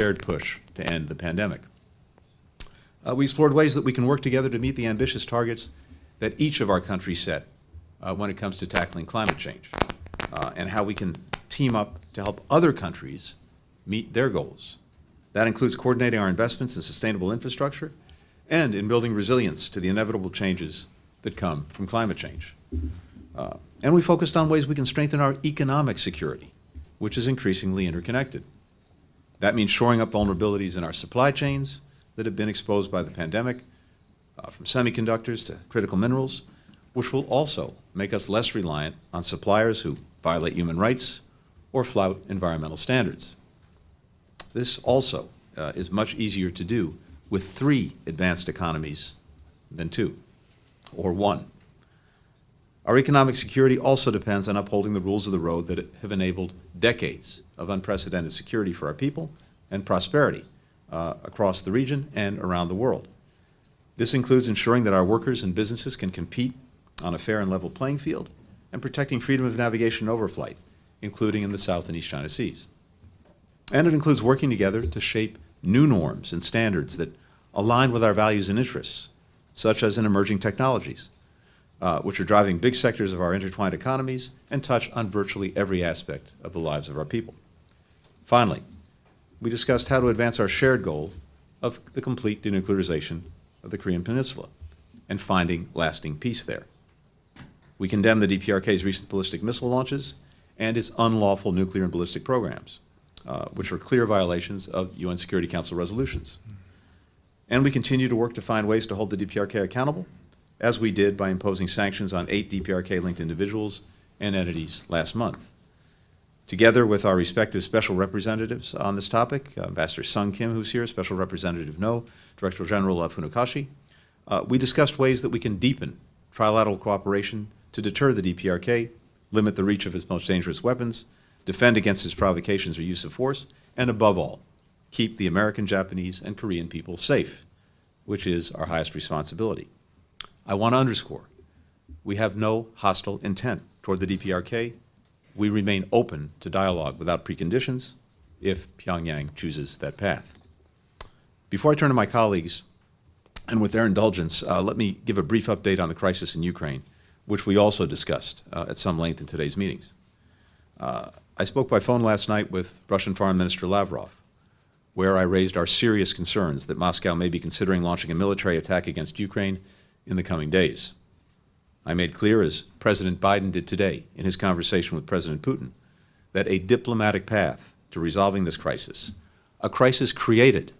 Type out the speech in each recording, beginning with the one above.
shared push to end the pandemic. We explored ways that we can work together to meet the ambitious targets that each of our countries set when it comes to tackling climate change, and how we can team up to help other countries meet their goals. That includes coordinating our investments in sustainable infrastructure and in building resilience to the inevitable changes that come from climate change. And we focused on ways we can strengthen our economic security, which is increasingly interconnected. That means shoring up vulnerabilities in our supply chains that have been exposed by the pandemic, from semiconductors to critical minerals, which will also make us less reliant on suppliers who violate human rights or flout environmental standards. This also is much easier to do with 3 advanced economies than 2, or 1. Our economic security also depends on upholding the rules of the road that have enabled decades of unprecedented security for our people and prosperity across the region and around the world. This includes ensuring that our workers and businesses can compete on a fair and level playing field and protecting freedom of navigation and overflight, including in the South and East China Seas. And it includes working together to shape new norms and standards that align with our values and interests, such as in emerging technologies, which are driving big sectors of our intertwined economies and touch on virtually every aspect of the lives of our people. Finally, we discussed how to advance our shared goal of the complete denuclearization of the Korean Peninsula and finding lasting peace there. We condemn the DPRK's recent ballistic missile launches and its unlawful nuclear and ballistic programs, which are clear violations of UN Security Council resolutions. And we continue to work to find ways to hold the DPRK accountable, as we did by imposing sanctions on 8 DPRK-linked individuals and entities last month. Together with our respective special representatives on this topic, Ambassador Sung Kim, who's here, Special Representative No, Director General of Funukashi, we discussed ways that we can deepen trilateral cooperation to deter the DPRK, limit the reach of its most dangerous weapons, defend against its provocations or use of force, and above all, keep the American, Japanese, and Korean people safe, which is our highest responsibility. I want to underscore, we have no hostile intent toward the DPRK. We remain open to dialogue without preconditions if Pyongyang chooses that path. Before I turn to my colleagues, and with their indulgence, let me give a brief update on the crisis in Ukraine, which we also discussed at some length in today's meetings. I spoke by phone last night with Russian Foreign Minister Lavrov, where I raised our serious concerns that Moscow may be considering launching a military attack against Ukraine in the coming days. I made clear, as President Biden did today in his conversation with President Putin, that a diplomatic path to resolving this crisis, a crisis created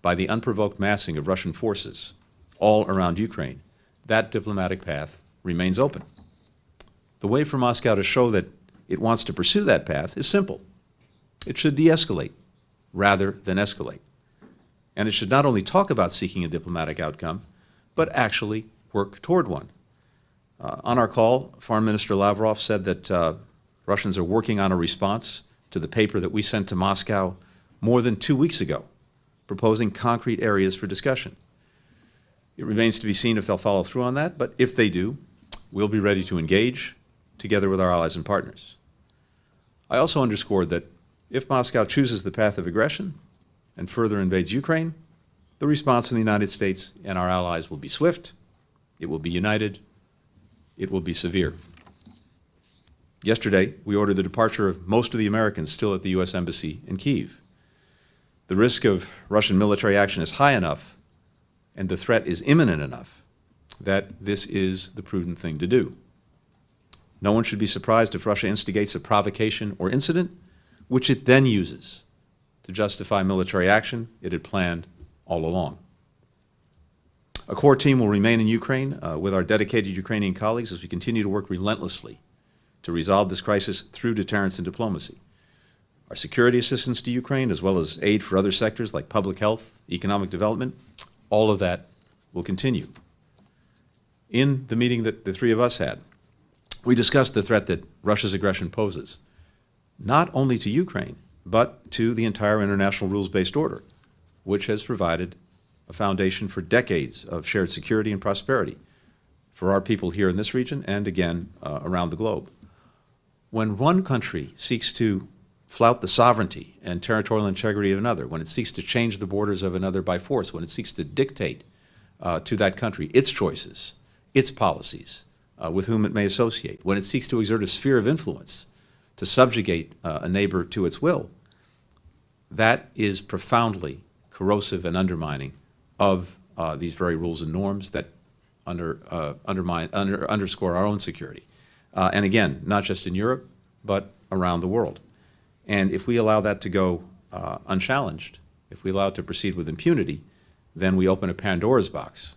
by the unprovoked massing of Russian forces all around Ukraine, that diplomatic path remains open. The way for Moscow to show that it wants to pursue that path is simple. It should de-escalate rather than escalate. And it should not only talk about seeking a diplomatic outcome, but actually work toward one. On our call, Foreign Minister Lavrov said that Russians are working on a response to the paper that we sent to Moscow more than 2 weeks ago, proposing concrete areas for discussion. It remains to be seen if they'll follow through on that, but if they do, we'll be ready to engage together with our allies and partners. I also underscored that if Moscow chooses the path of aggression and further invades Ukraine, the response from the United States and our allies will be swift, it will be united, it will be severe. Yesterday, we ordered the departure of most of the Americans still at the U.S. Embassy in Kyiv. The risk of Russian military action is high enough, and the threat is imminent enough, that this is the prudent thing to do. No one should be surprised if Russia instigates a provocation or incident, which it then uses to justify military action it had planned all along. A core team will remain in Ukraine with our dedicated Ukrainian colleagues as we continue to work relentlessly to resolve this crisis through deterrence and diplomacy. Our security assistance to Ukraine, as well as aid for other sectors like public health, economic development, all of that will continue. In the meeting that the three of us had, we discussed the threat that Russia's aggression poses, not only to Ukraine, but to the entire international rules-based order, which has provided a foundation for decades of shared security and prosperity for our people here in this region and, again, around the globe. When one country seeks to flout the sovereignty and territorial integrity of another, when it seeks to change the borders of another by force, when it seeks to dictate to that country its choices, its policies, with whom it may associate, when it seeks to exert a sphere of influence to subjugate a neighbor to its will, that is profoundly corrosive and undermining of these very rules and norms that underscore our own security. And again, not just in Europe, but around the world. And if we allow that to go unchallenged, if we allow it to proceed with impunity, then we open a Pandora's box.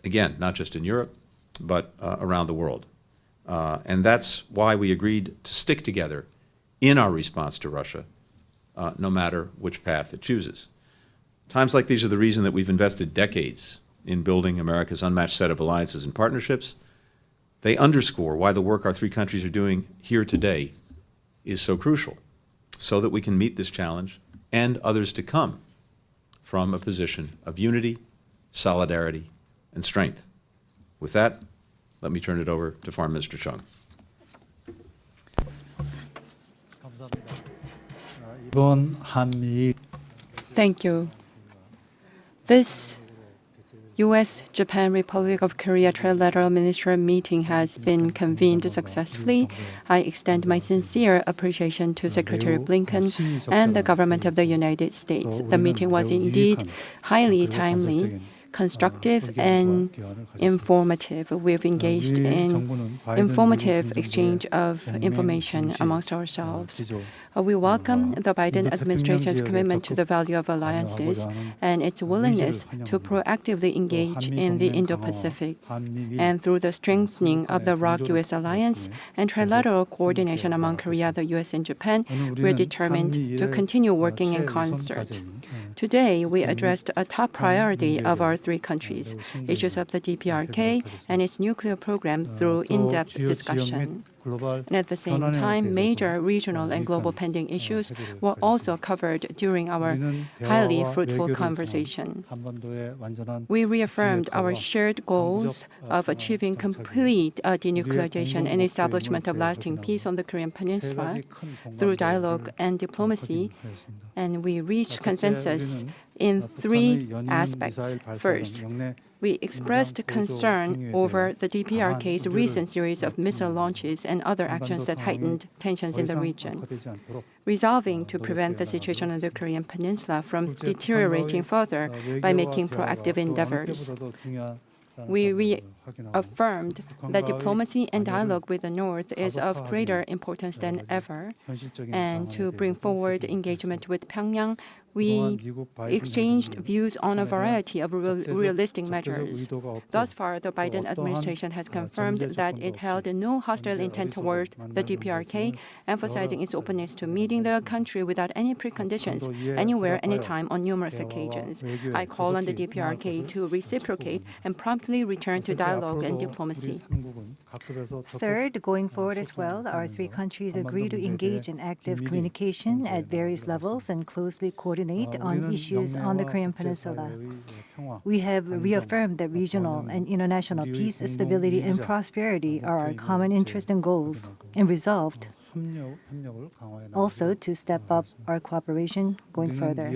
Again, not just in Europe, but around the world. And that's why we agreed to stick together in our response to Russia, no matter which path it chooses. Times like these are the reason that we've invested decades in building America's unmatched set of alliances and partnerships. They underscore why the work our three countries are doing here today is so crucial, so that we can meet this challenge and others to come from a position of unity, solidarity, and strength. With that, let me turn it over to Foreign Minister Chung. Thank you. This U.S.-Japan Republic of Korea trilateral ministerial meeting has been convened successfully. I extend my sincere appreciation to Secretary Blinken and the government of the United States. The meeting was indeed highly timely, constructive, and informative. We've engaged in informative exchange of information amongst ourselves. We welcome the Biden administration's commitment to the value of alliances and its willingness to proactively engage in the Indo-Pacific. And through the strengthening of the ROK-US alliance and trilateral coordination among Korea, the U.S., and Japan, we are determined to continue working in concert. Today, we addressed a top priority of our three countries, issues of the DPRK and its nuclear program through in-depth discussion. And at the same time, major regional and global pending issues were also covered during our highly fruitful conversation. We reaffirmed our shared goals of achieving complete denuclearization and establishment of lasting peace on the Korean Peninsula through dialogue and diplomacy, and we reached consensus in three aspects. First, we expressed concern over the DPRK's recent series of missile launches and other actions that heightened tensions in the region, resolving to prevent the situation on the Korean Peninsula from deteriorating further by making proactive endeavors. We reaffirmed that diplomacy and dialogue with the North is of greater importance than ever, and to bring forward engagement with Pyongyang, we exchanged views on a variety of realistic measures. Thus far, the Biden administration has confirmed that it held no hostile intent toward the DPRK, emphasizing its openness to meeting the country without any preconditions, anywhere, anytime, on numerous occasions. I call on the DPRK to reciprocate and promptly return to dialogue and diplomacy. Third, going forward as well, our three countries agree to engage in active communication at various levels and closely coordinate on issues on the Korean Peninsula. We have reaffirmed that regional and international peace, stability, and prosperity are our common interests and goals, and resolved also to step up our cooperation going further.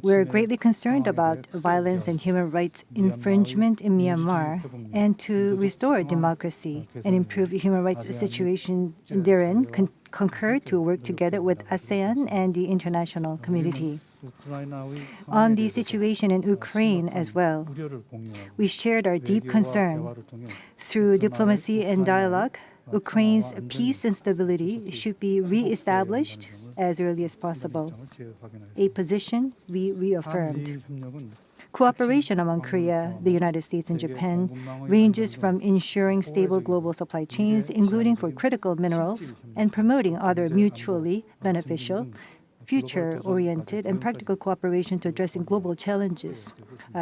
We're greatly concerned about violence and human rights infringement in Myanmar, and to restore democracy and improve the human rights situation therein, concur to work together with ASEAN and the international community. On the situation in Ukraine as well, we shared our deep concern. Through diplomacy and dialogue, Ukraine's peace and stability should be re-established as early as possible, a position we reaffirmed. Cooperation among Korea, the United States, and Japan ranges from ensuring stable global supply chains, including for critical minerals, and promoting other mutually beneficial, future-oriented, and practical cooperation to addressing global challenges,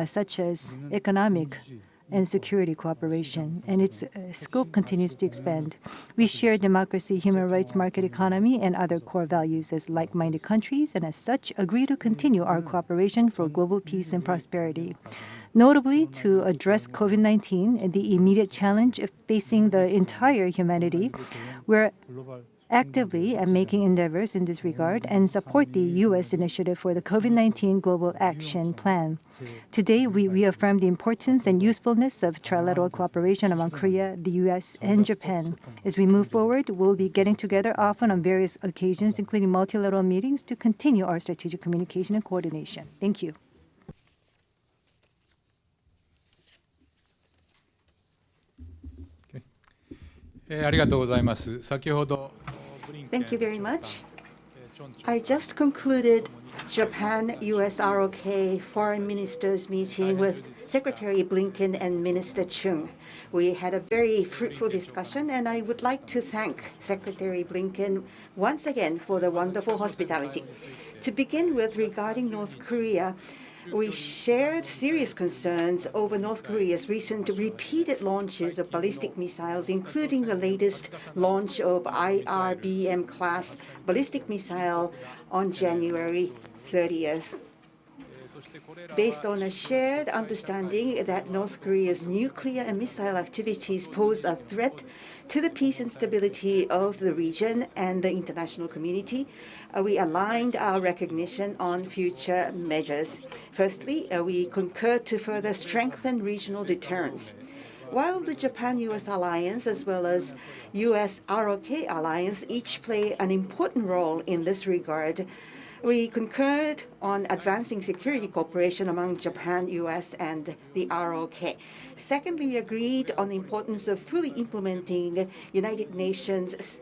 such as economic and security cooperation, and its scope continues to expand. We share democracy, human rights, market economy, and other core values as like-minded countries, and as such, agree to continue our cooperation for global peace and prosperity. Notably, to address COVID-19 and the immediate challenge of facing the entire humanity, we're actively making endeavors in this regard and support the U.S. initiative for the COVID-19 Global Action Plan. Today, we reaffirm the importance and usefulness of trilateral cooperation among Korea, the U.S., and Japan. As we move forward, we'll be getting together often on various occasions, including multilateral meetings, to continue our strategic communication and coordination. Thank you. Thank you very much. I just concluded Japan-US ROK Foreign Ministers meeting with Secretary Blinken and Minister Chung. We had a very fruitful discussion, and I would like to thank Secretary Blinken once again for the wonderful hospitality. To begin with, regarding North Korea, we shared serious concerns over North Korea's recent repeated launches of ballistic missiles, including the latest launch of IRBM-class ballistic missile on January 30th. Based on a shared understanding that North Korea's nuclear and missile activities pose a threat to the peace and stability of the region and the international community, we aligned our recognition on future measures. Firstly, we concurred to further strengthen regional deterrence. While the Japan-US alliance as well as US-ROK alliance each play an important role in this regard, we concurred on advancing security cooperation among Japan, US, and the ROK. Secondly, we agreed on the importance of fully implementing United Nations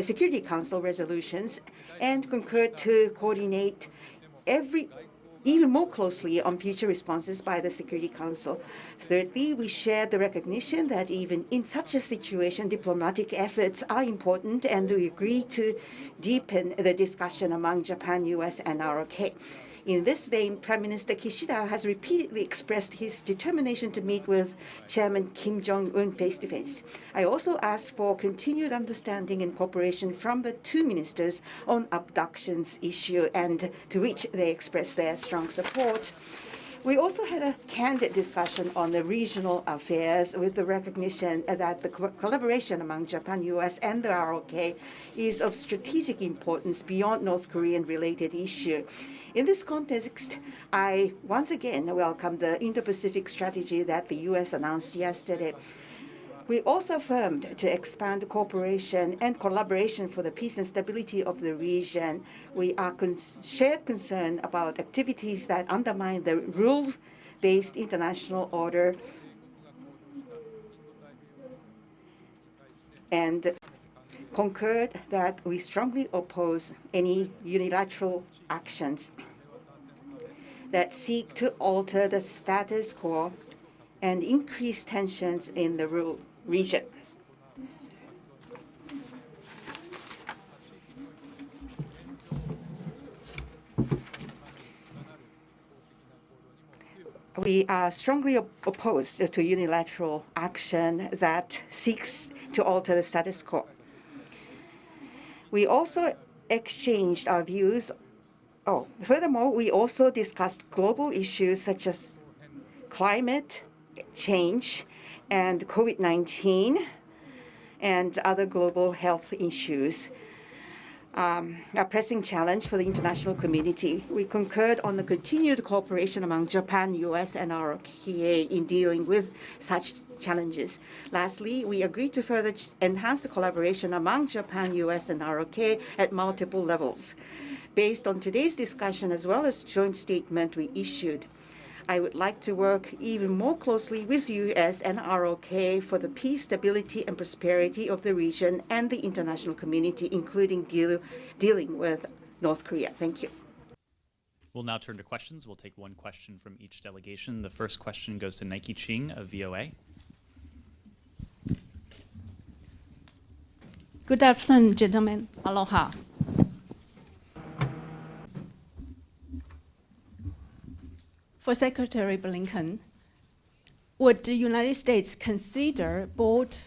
Security Council resolutions and concurred to coordinate even more closely on future responses by the Security Council. Thirdly, we shared the recognition that even in such a situation, diplomatic efforts are important, and we agreed to deepen the discussion among Japan, US, and ROK. In this vein, Prime Minister Kishida has repeatedly expressed his determination to meet with Chairman Kim Jong-un face-to-face. I also asked for continued understanding and cooperation from the two ministers on abductions issue, and to which they expressed their strong support. We also had a candid discussion on the regional affairs with the recognition that the collaboration among Japan, US, and the ROK is of strategic importance beyond North Korean-related issue. In this context, I once again welcome the Indo-Pacific strategy that the US announced yesterday. We also affirmed to expand cooperation and collaboration for the peace and stability of the region. We are shared concern about activities that undermine the rules-based international order and concurred that we strongly oppose any unilateral actions that seek to alter the status quo and increase tensions in the region. We are strongly opposed to unilateral action that seeks to alter the status quo. We also exchanged our views. Furthermore, we also discussed global issues such as climate change and COVID-19 and other global health issues. A pressing challenge for the international community. We concurred on the continued cooperation among Japan, US, and ROK in dealing with such challenges. Lastly, we agreed to further enhance the collaboration among Japan, US, and ROK at multiple levels. Based on today's discussion as well as joint statement we issued, I would like to work even more closely with US and ROK for the peace, stability, and prosperity of the region and the international community, including dealing with North Korea. Thank you. We'll now turn to questions. We'll take one question from each delegation. The first question goes to Nike Ching of VOA. Good afternoon, gentlemen. Aloha. For Secretary Blinken, would the United States consider bold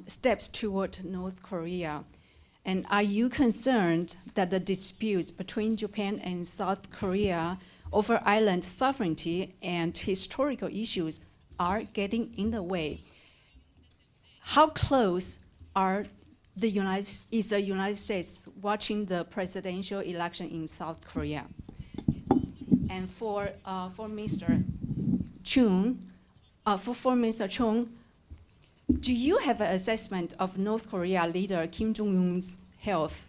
steps toward North Korea? And are you concerned that the disputes between Japan and South Korea over island sovereignty and historical issues are getting in the way? How close are the United States watching the presidential election in South Korea? And for Mr. Chung, do you have an assessment of North Korea leader Kim Jong-un's health?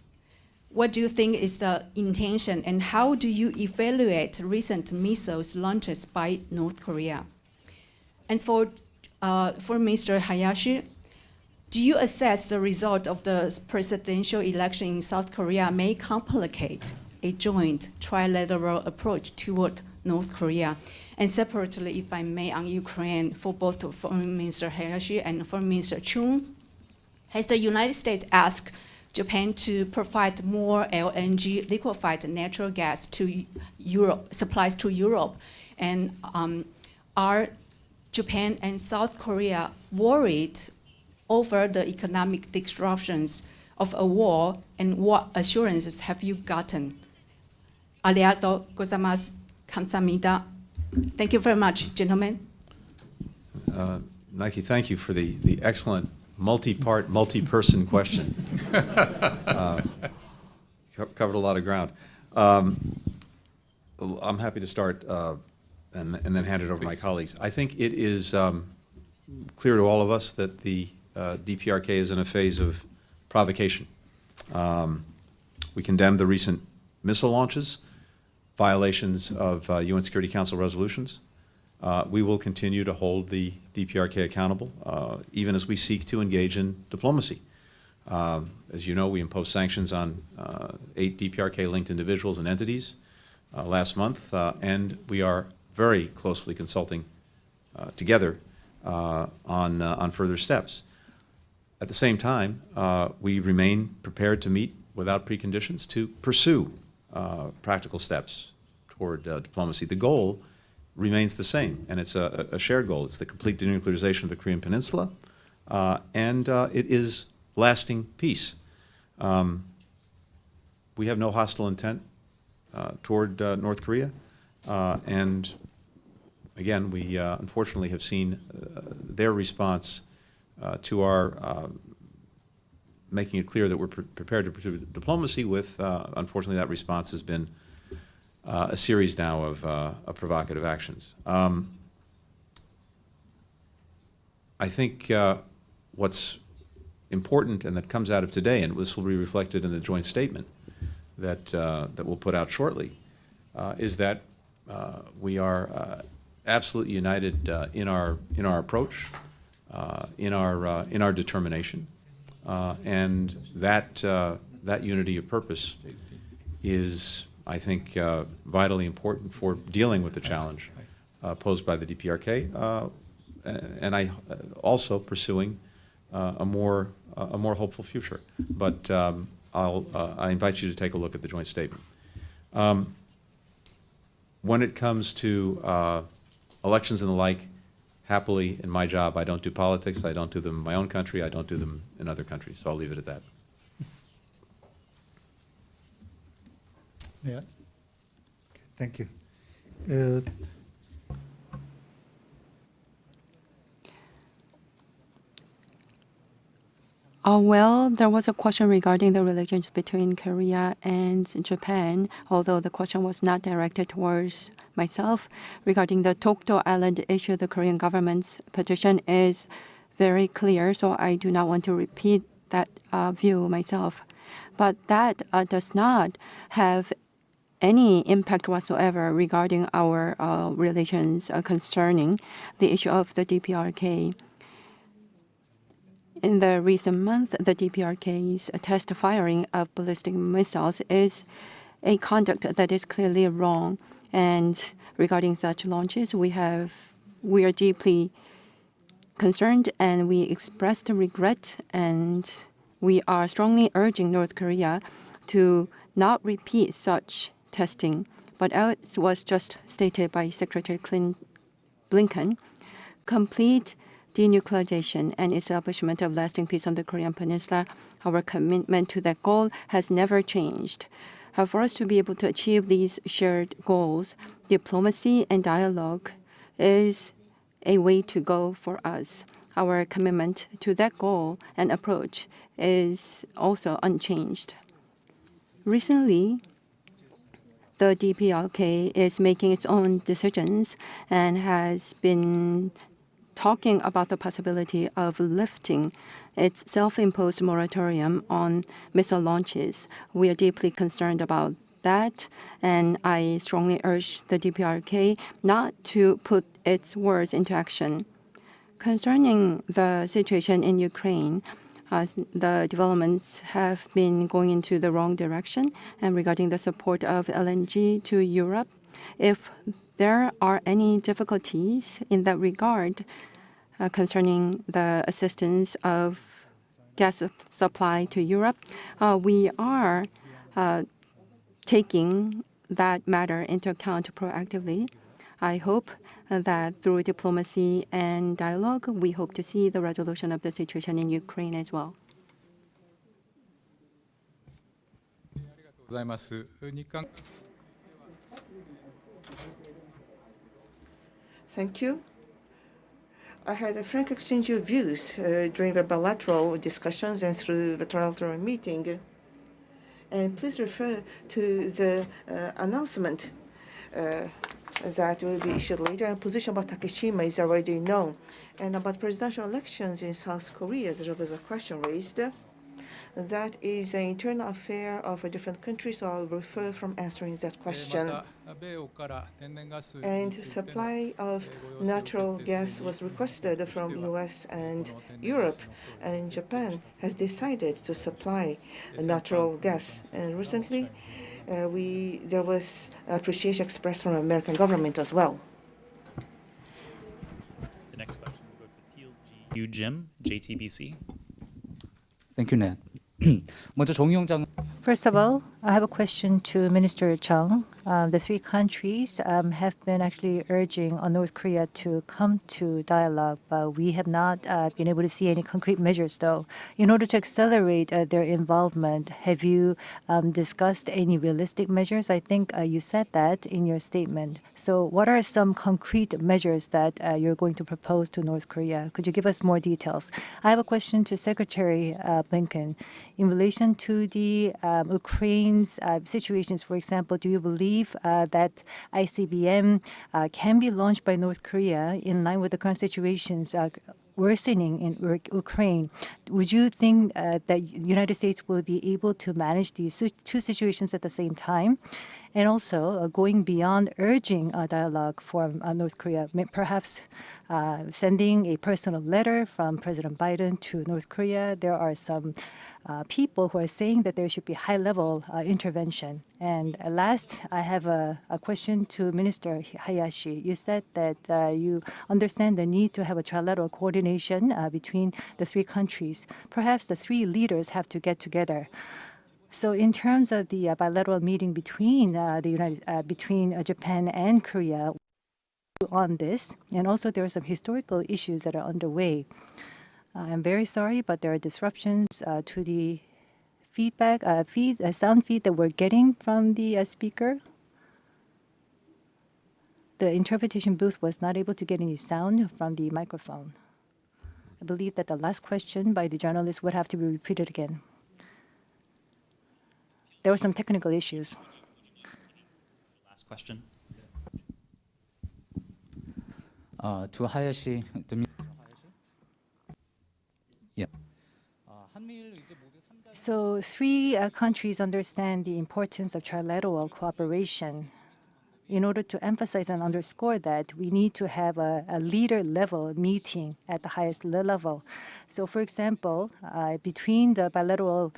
What do you think is the intention, and how do you evaluate recent missiles launches by North Korea? And for Mr. Hayashi, do you assess the result of the presidential election in South Korea may complicate a joint trilateral approach toward North Korea? And separately, if I may, on Ukraine, for both Foreign Minister Hayashi and Foreign Minister Chung, has the United States asked Japan to provide more LNG, liquefied natural gas, to Europe, supplies to Europe? And are Japan and South Korea worried over the economic disruptions of a war, and what assurances have you gotten? Arigatou gozaimasu. 감사합니다. Thank you very much, gentlemen. Nike, thank you for the excellent multi-part, multi-person question. Covered a lot of ground. I'm happy to start and then hand it over to my colleagues. I think it is clear to all of us that the DPRK is in a phase of provocation. We condemn the recent missile launches, violations of UN Security Council resolutions. We will continue to hold the DPRK accountable, even as we seek to engage in diplomacy. As you know, we imposed sanctions on 8 DPRK-linked individuals and entities last month, and we are very closely consulting together on further steps. At the same time, we remain prepared to meet without preconditions to pursue practical steps toward diplomacy. The goal remains the same, and it's a shared goal. It's the complete denuclearization of the Korean Peninsula, and it is lasting peace. We have no hostile intent toward North Korea, and again, we unfortunately have seen their response to our making it clear that we're prepared to pursue diplomacy with, unfortunately, that response has been a series now of provocative actions. I think what's important, and that comes out of today, and this will be reflected in the joint statement that we'll put out shortly, is that we are absolutely united in our approach, in our determination, and that unity of purpose is, I think, vitally important for dealing with the challenge posed by the DPRK, and I also pursuing a more hopeful future. But I invite you to take a look at the joint statement. When it comes to elections and the like, happily, in my job, I don't do politics. I don't do them in my own country. I don't do them in other countries. So I'll leave it at that. Yeah. Thank you. Well, there was a question regarding the relations between Korea and Japan, although the question was not directed towards myself. Regarding the Dokdo Island issue, the Korean government's position is very clear, so I do not want to repeat that view myself. But that does not have any impact whatsoever regarding our relations concerning the issue of the DPRK. In the recent month, the DPRK's test firing of ballistic missiles is a conduct that is clearly wrong. And regarding such launches, we are deeply concerned, and we expressed regret, and we are strongly urging North Korea to not repeat such testing. But as was just stated by Secretary Blinken, complete denuclearization and establishment of lasting peace on the Korean Peninsula, our commitment to that goal has never changed. For us to be able to achieve these shared goals, diplomacy and dialogue is a way to go for us. our commitment to that goal and approach is also unchanged. Recently, the DPRK is making its own decisions and has been talking about the possibility of lifting its self-imposed moratorium on missile launches. We are deeply concerned about that, and I strongly urge the DPRK not to put its words into action. Concerning the situation in Ukraine, the developments have been going into the wrong direction, and regarding the support of LNG to Europe, if there are any difficulties in that regard concerning the assistance of gas supply to Europe, we are taking that matter into account proactively. I hope that through diplomacy and dialogue, we hope to see the resolution of the situation in Ukraine as well. Thank you. I had a frank exchange of views during the bilateral discussions and through the trilateral meeting. And please refer to the announcement that will be issued later. And position about Takeshima is already known. And about presidential elections in South Korea, there was a question raised. That is an internal affair of a different country, so I'll refrain from answering that question. And supply of natural gas was requested from US and Europe, and Japan has decided to supply natural gas. And recently, there was appreciation expressed from the American government as well. The next question will go to PLG Jim, JTBC. Thank you, Nat. First of all, I have a question to Minister Chung. The three countries have been actually urging on North Korea to come to dialogue, but we have not been able to see any concrete measures, though. In order to accelerate their involvement, have you discussed any realistic measures? I think you said that in your statement. So what are some concrete measures that you're going to propose to North Korea? Could you give us more details? I have a question to Secretary Blinken. In relation to the Ukraine's situations, for example, do you believe that ICBM can be launched by North Korea in line with the current situations worsening in Ukraine? Would you think that the United States will be able to manage these two situations at the same time? And also going beyond urging a dialogue from North Korea, perhaps sending a personal letter from President Biden to North Korea. There are some people who are saying that there should be high-level intervention. And last, I have a question to Minister Hayashi. You said that you understand the need to have a trilateral coordination between the three countries. Perhaps the three leaders have to get together. So in terms of the bilateral meeting between Japan and Korea on this, and also there are some historical issues that are underway. I'm very sorry, but there are disruptions to the feedback, sound feed that we're getting from the speaker. The interpretation booth was not able to get any sound from the microphone. I believe that the last question by the journalist would have to be repeated again. There were some technical issues. Last question. To Hayashi. Yeah. So three countries understand the importance of trilateral cooperation. In order to emphasize and underscore that, we need to have a leader-level meeting at the highest level. So, for example, between the bilateral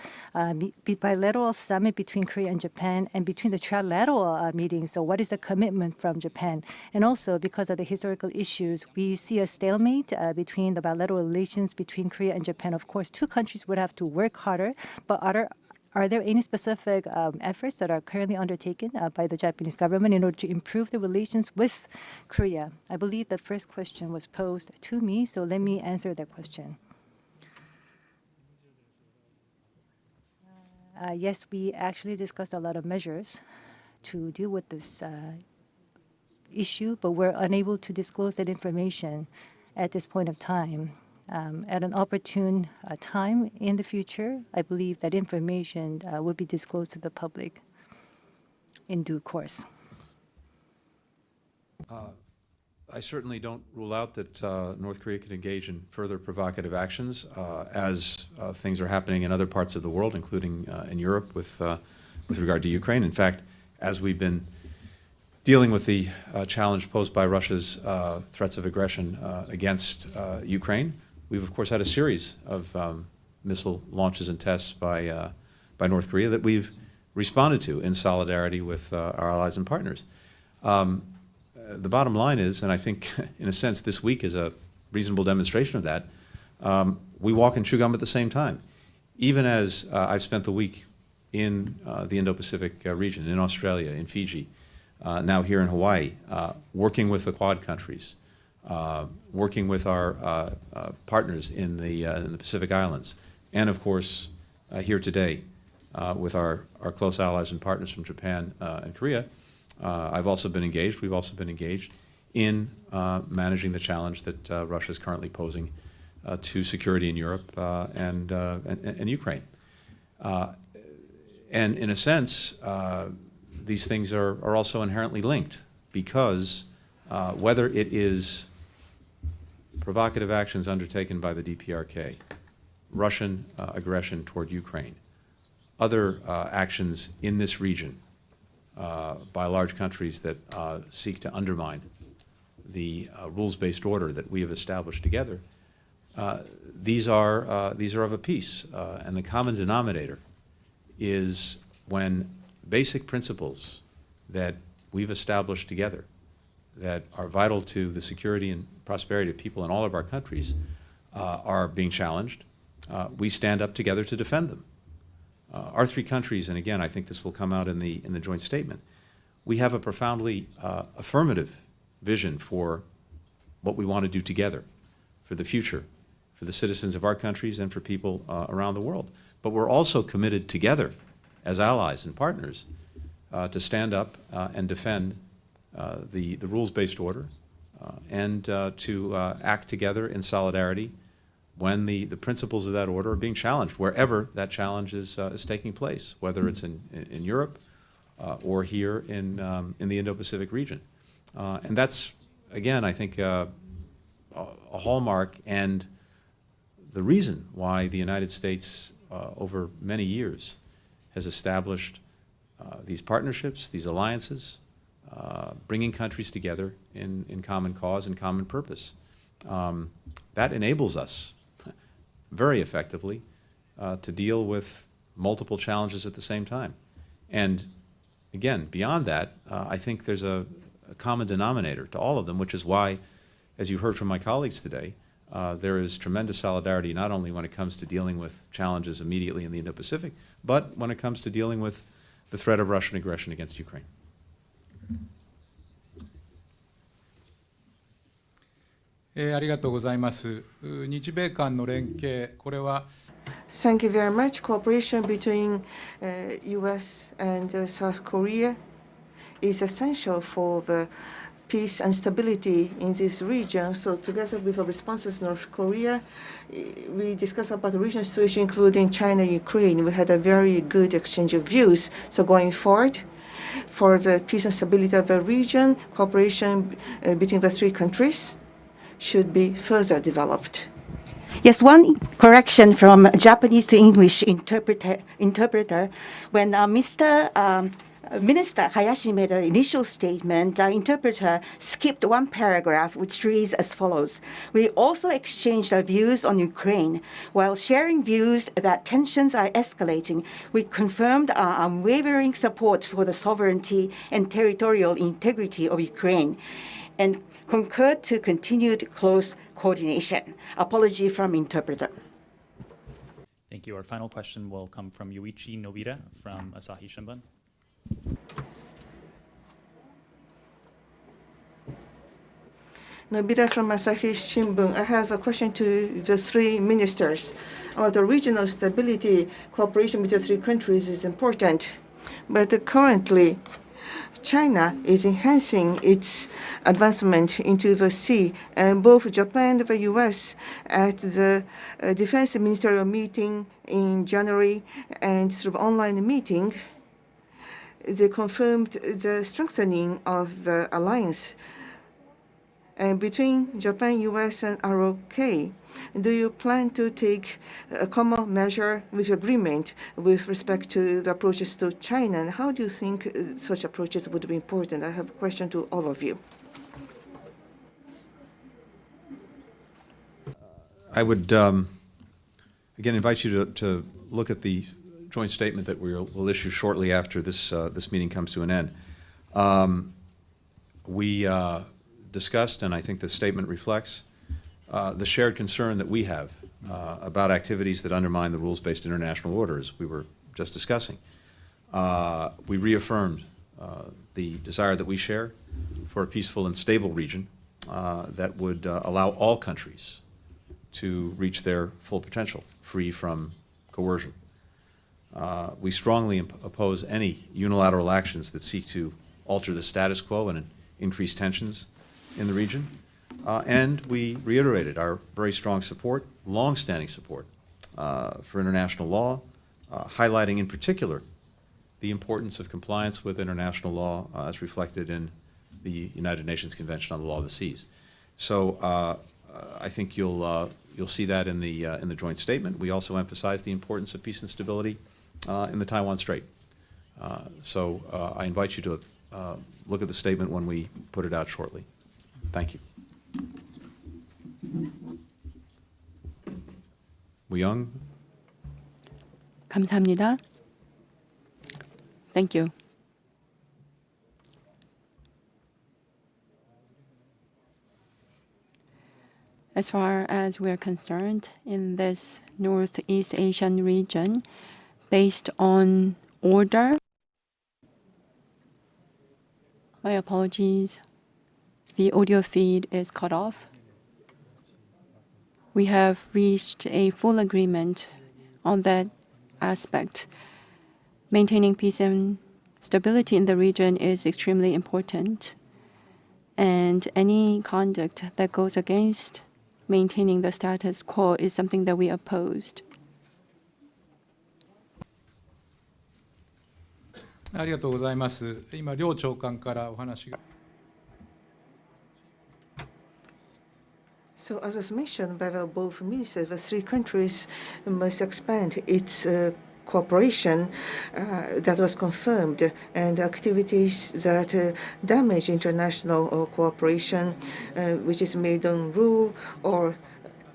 summit between Korea and Japan and between the trilateral meetings, so what is the commitment from Japan? And also, because of the historical issues, we see a stalemate between the bilateral relations between Korea and Japan. Of course, two countries would have to work harder, but are there any specific efforts that are currently undertaken by the Japanese government in order to improve the relations with Korea? I believe the first question was posed to me, so let me answer that question. Yes, we actually discussed a lot of measures to deal with this issue, but we're unable to disclose that information at this point of time. At an opportune time in the future, I believe that information will be disclosed to the public in due course. I certainly don't rule out that North Korea could engage in further provocative actions as things are happening in other parts of the world, including in Europe with regard to Ukraine. In fact, as we've been dealing with the challenge posed by Russia's threats of aggression against Ukraine, we've of course had a series of missile launches and tests by North Korea that we've responded to in solidarity with our allies and partners. The bottom line is, and I think in a sense this week is a reasonable demonstration of that, we walk and chew gum at the same time. Even as I've spent the week in the Indo-Pacific region, in Australia, in Fiji, now here in Hawaii, working with the Quad countries, working with our partners in the Pacific Islands, and of course here today with our close allies and partners from Japan and Korea. We've also been engaged in managing the challenge that Russia is currently posing to security in Europe and Ukraine. And in a sense, these things are also inherently linked because whether it is provocative actions undertaken by the DPRK, Russian aggression toward Ukraine, other actions in this region by large countries that seek to undermine the rules-based order that we have established together, these are of a piece, and the common denominator is when basic principles that we've established together that are vital to the security and prosperity of people in all of our countries are being challenged, we stand up together to defend them. Our three countries, and again, I think this will come out in the joint statement, we have a profoundly affirmative vision for what we want to do together for the future, for the citizens of our countries and for people around the world. But we're also committed together as allies and partners to stand up and defend the rules-based order and to act together in solidarity when the principles of that order are being challenged, wherever that challenge is taking place, whether it's in Europe or here in the Indo-Pacific region. And that's, again, I think a hallmark and the reason why the United States over many years has established these partnerships, these alliances, bringing countries together in common cause and common purpose. That enables us very effectively to deal with multiple challenges at the same time. And again, beyond that, I think there's a common denominator to all of them, which is why, as you heard from my colleagues today, there is tremendous solidarity not only when it comes to dealing with challenges immediately in the Indo-Pacific, but when it comes to dealing with the threat of Russian aggression against Ukraine. ありがとうございます。日米間の連携、これは Thank you very much. Cooperation between U.S. and South Korea is essential for the peace and stability in this region. So together with the responses in North Korea, we discussed about the regional situation, including China and Ukraine. We had a very good exchange of views. So going forward, for the peace and stability of the region, cooperation between the three countries should be further developed. Yes, one correction from Japanese to English interpreter. When Minister Hayashi made an initial statement, our interpreter skipped one paragraph, which reads as follows. We also exchanged our views on Ukraine. While sharing views that tensions are escalating, we confirmed our unwavering support for the sovereignty and territorial integrity of Ukraine and concurred to continued close coordination. Apology from interpreter. Thank you. Our final question will come from Yuichi Nobita from Asahi Shimbun. Nobita from Asahi Shimbun. I have a question to the three ministers. The regional stability cooperation between the three countries is important, but currently China is enhancing its advancement into the sea, and both Japan and the U.S. at the defense ministerial meeting in January and through online meeting, they confirmed the strengthening of the alliance. And between Japan, U.S., and ROK, do you plan to take a common measure with agreement with respect to the approaches to China? And how do you think such approaches would be important? I have a question to all of you. I would, again, invite you to look at the joint statement that we'll issue shortly after this meeting comes to an end. We discussed, and I think the statement reflects, the shared concern that we have about activities that undermine the rules-based international order, as we were just discussing. We reaffirmed the desire that we share for a peaceful and stable region that would allow all countries to reach their full potential, free from coercion. We strongly oppose any unilateral actions that seek to alter the status quo and increase tensions in the region. And we reiterated our very strong support, long-standing support for international law, highlighting in particular the importance of compliance with international law as reflected in the United Nations Convention on the Law of the Seas. So I think you'll see that in the joint statement. We also emphasize the importance of peace and stability in the Taiwan Strait. So I invite you to look at the statement when we put it out shortly. Thank you. Woo-young. 감사합니다. Thank you. As far as we're concerned, in this Northeast Asian region, based on order, my apologies, the audio feed is cut off. We have reached a full agreement on that aspect. Maintaining peace and stability in the region is extremely important, and any conduct that goes against maintaining the status quo is something that we opposed. ありがとうございます。今、両長官からお話が。So, as was mentioned by both ministers, the three countries must expand its cooperation that was confirmed, and activities that damage international cooperation, which is made on rule, or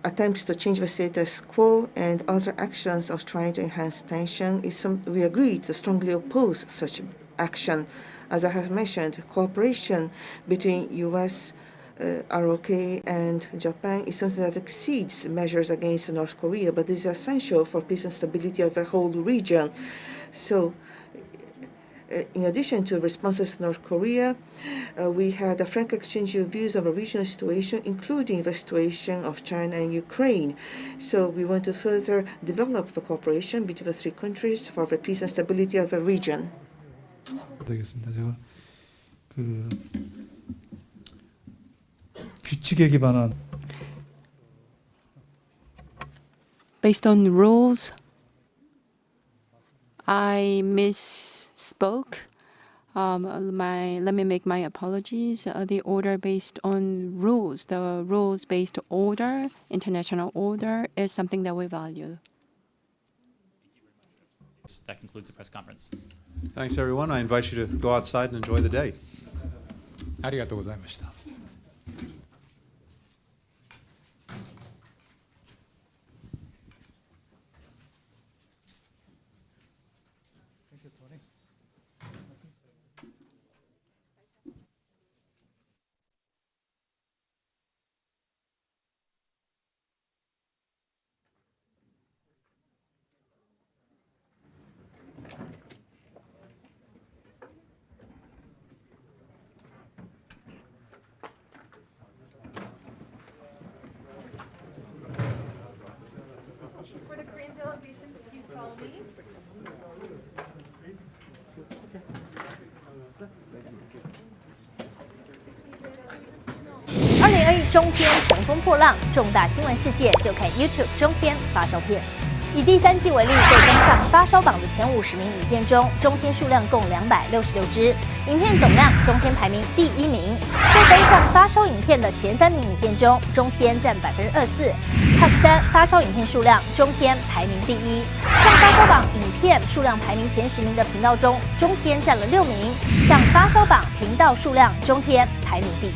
attempts to change the status quo, and other actions of trying to enhance tension, we agree to strongly oppose such action. As I have mentioned, cooperation between U.S., ROK, and Japan is something that exceeds measures against North Korea, but is essential for peace and stability of the whole region. So, in addition to responses to North Korea, we had a frank exchange of views on a regional situation, including the situation of China and Ukraine. So we want to further develop the cooperation between the three countries for the peace and stability of the region. 되겠습니다. 제가 규칙에 기반한 Based on rules, I misspoke. Let me make my apologies. The order based on rules, the rules-based order, international order, is something that we value. That concludes the press conference. Thanks, everyone. I invite you to go outside and enjoy the day. ありがとうございました。中天乘风破浪，重大新闻事件就看 YouTube 中天发烧片。以第3季为例，在登上发烧榜的前50名影片中，中天数量共266支，影片总量中天排名第1名。在登上发烧影片的前3名影片中，中天占24%。Top 3发烧影片数量，中天排名第1。上发烧榜影片数量排名前10名的频道中，中天占了6名。上发烧榜频道数量，中天排名第1。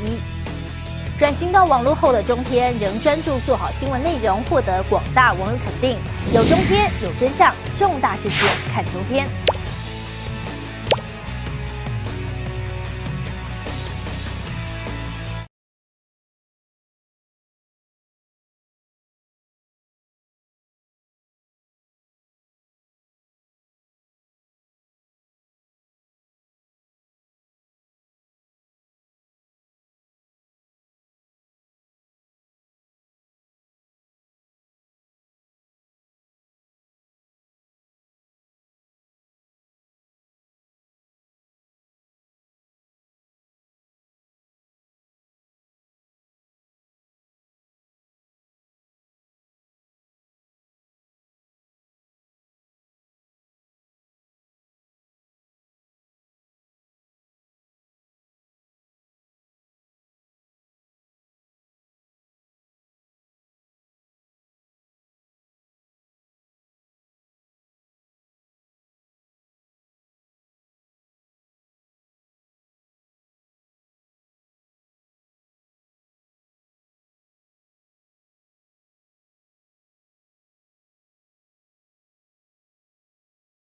转型到网络后的中天仍专注做好新闻内容，获得广大网友肯定。有中天，有真相，重大事件看中天。